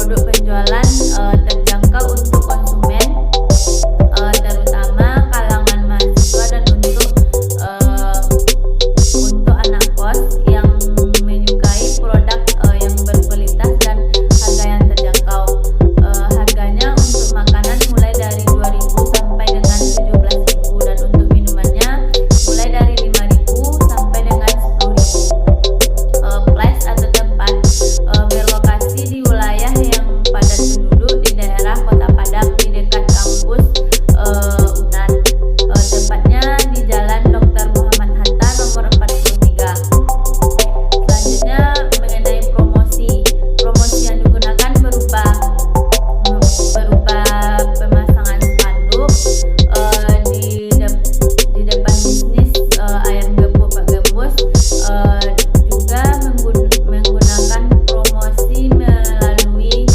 produk penjualan terjangkau untuk konsumen, terutama kalangan mahasiswa dan untuk anak kos yang menyukai produk yang berkualitas dan harga yang terjangkau. Harganya untuk makanan mulai dari 2.000 sampai dengan 17.000, dan untuk minumannya mulai dari 5.000 sampai dengan 10.000. Place atau tempat berlokasi di wilayah yang padat penduduk di daerah Kota Padang di dekat kampus UNAN. Tempatnya di Jalan Dr. Muhammad Hatta nomor 43. Selanjutnya mengenai promosi yang digunakan berupa pemasangan spanduk di depan bisnis ayam gepuk Pak Gembus, juga menggunakan promosi melalui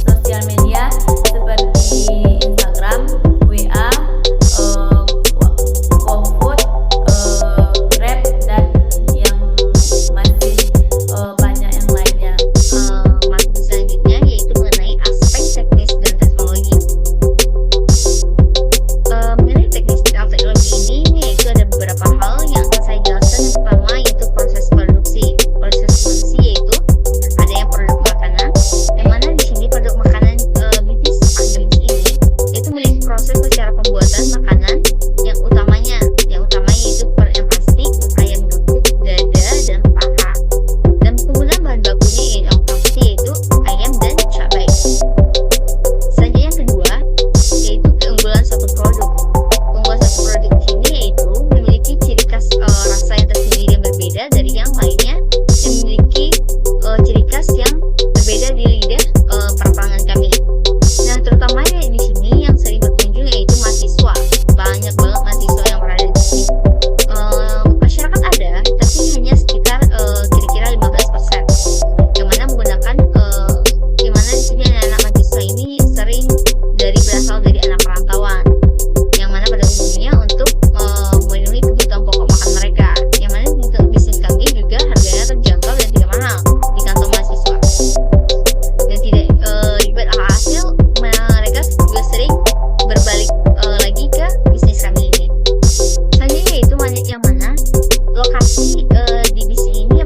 sosial media seperti Instagram, WA, GoFood, Grab, dan yang masih banyak yang lainnya. Materi selanjutnya yaitu mengenai aspek teknis dan teknologi. Mengenai teknis dan teknologi ini yaitu ada beberapa hal yang akan saya jelaskan. Yang pertama yaitu proses produksi. Proses produksi yaitu ada yang produk makanan, yang mana di sini produk makanan bisnis agems ini itu memiliki proses secara pembuatan makanan yang utama yaitu yang pasti ayam gepuk, dada, dan paha. Dan penggunaan bahan bakunya yang pasti yaitu ayam dan cabai. Selanjutnya yang kedua yaitu keunggulan suatu produk. Keunggulan suatu produk di sini yaitu memiliki ciri khas rasa yang tersendiri yang berbeda dari yang lainnya, dan memiliki ciri khas yang berbeda di lidah para pelanggan kami. Nah, terutama di sini yang sering berkunjung yaitu mahasiswa. Banyak banget mahasiswa yang berada di sini. Masyarakat ada, tapi hanya sekitar kira-kira 15%, yang mana menggunakan yang mana di sini anak mahasiswa ini sering berasal dari anak perantauan, yang mana pada umumnya untuk memenuhi kebutuhan pokok makan mereka, yang mana untuk bisnis kami juga harganya terjangkau dan tidak mahal di kantong mahasiswa, dan tidak ribet. Alhasil mereka juga sering berbalik lagi ke bisnis kami ini. Selanjutnya yaitu yang mana lokasi di bisnis ini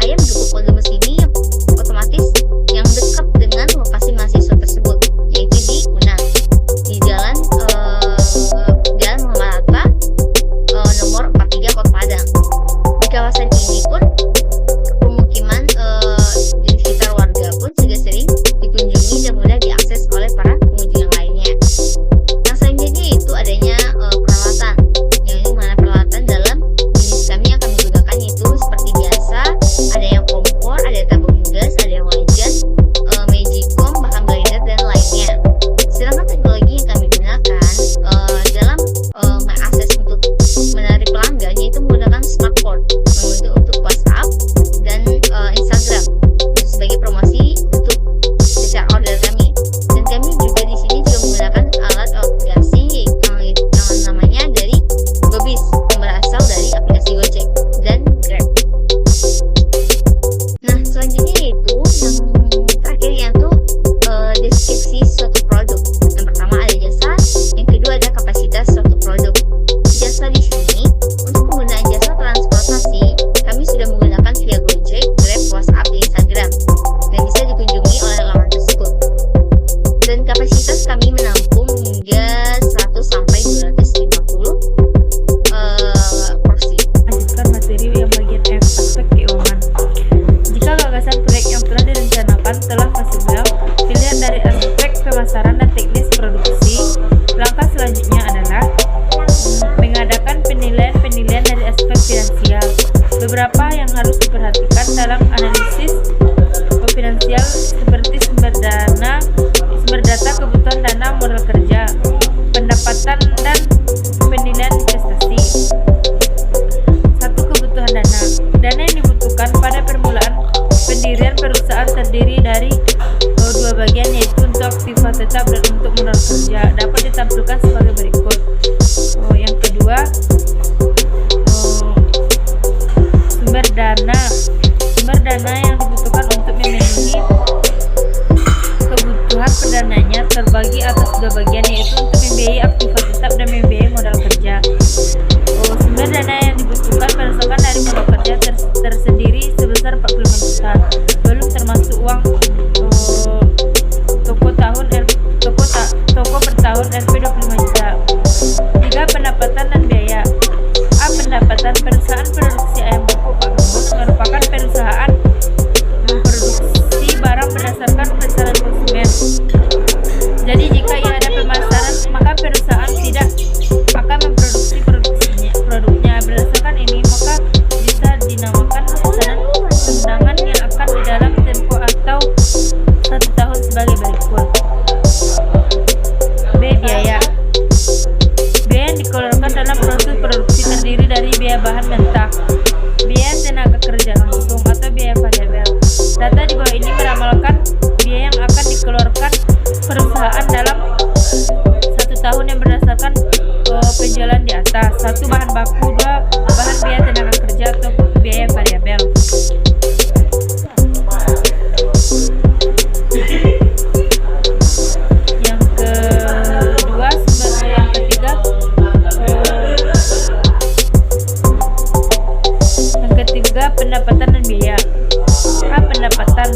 ayam gepuk Pak Gembus ini otomatis yang dekat dengan lokasi mahasiswa tersebut, yaitu di UNAN, di Jalan Muhammad Hatta nomor 43 Kota Padang. Di kawasan ini pun pemukiman di sekitar warga pun juga sering dikunjungi dan mudah diakses oleh para pengunjung yang lainnya. Yang selanjutnya itu adanya peralatan, yang mana peralatan dalam bisnis kami yang kami gunakan itu seperti biasa, ada yang kompor, ada tabung gas, ada yang wajan, magicom, bahkan blender dan lainnya. Sedangkan teknologi yang kami gunakan dalam mengakses untuk menarik pelanggan yaitu menggunakan smartphone untuk WhatsApp dan Instagram sebagai promosi untuk share order kami. Dan kami juga di sini juga menggunakan alat aplikasi yang namanya dari Gobis, yang berasal dari aplikasi Gojek dan Grab. Nah, selanjutnya itu yang terakhir yaitu deskripsi suatu produk. Yang pertama ada jasa, yang kedua ada kapasitas suatu produk. Jasa di sini untuk penggunaan jasa transportasi kami sudah menggunakan via Gojek, Grab, WhatsApp, dan Instagram, dan bisa dikunjungi oleh laman tersebut. Dan kapasitas kami menampung hingga 100 sampai 250 porsi. Lanjutkan materi yang bagian aspek keuangan. Jika gagasan proyek yang telah direncanakan telah fase belum, dilihat dari aspek pemasaran dan teknis produksi. Langkah selanjutnya adalah mengadakan penilaian dari aspek finansial. Beberapa yang harus diperhatikan dalam analisis finansial seperti sumber data, kebutuhan dana, modal kerja, pendapatan, dan penilaian investasi. 1. Kebutuhan dana. Dana yang dibutuhkan pada permulaan pendirian perusahaan terdiri dari dua bagian, yaitu untuk aktivitas tetap dan untuk modal kerja. Dapat ditampilkan sebagai berikut. Yang kedua, sumber dana. Sumber dana yang dibutuhkan untuk memenuhi uang toko per tahun Rp 25 juta. 3. Pendapatan dan biaya. A. Pendapatan perusahaan produksi ayam beku Pak Gembong merupakan perusahaan memproduksi barang berdasarkan pesanan konsumen. Jadi jika ia ada pemasaran, maka perusahaan tidak akan memproduksi produknya. Berdasarkan ini, maka bisa dinamakan pesanan undangan yang akan di dalam tempo atau 1 tahun sebagai berikut. B. Biaya. Biaya yang dikeluarkan dalam proses produksi terdiri dari biaya bahan mentah, biaya tenaga kerja langsung atau biaya variabel. Data di bawah ini meramalkan biaya yang akan dikeluarkan perusahaan dalam 1 tahun yang berdasarkan penjualan di atas. 1. Bahan baku. 2. Bahan biaya tenaga kerja atau biaya variabel. Yang ketiga pendapatan dan biaya. A. Pendapatan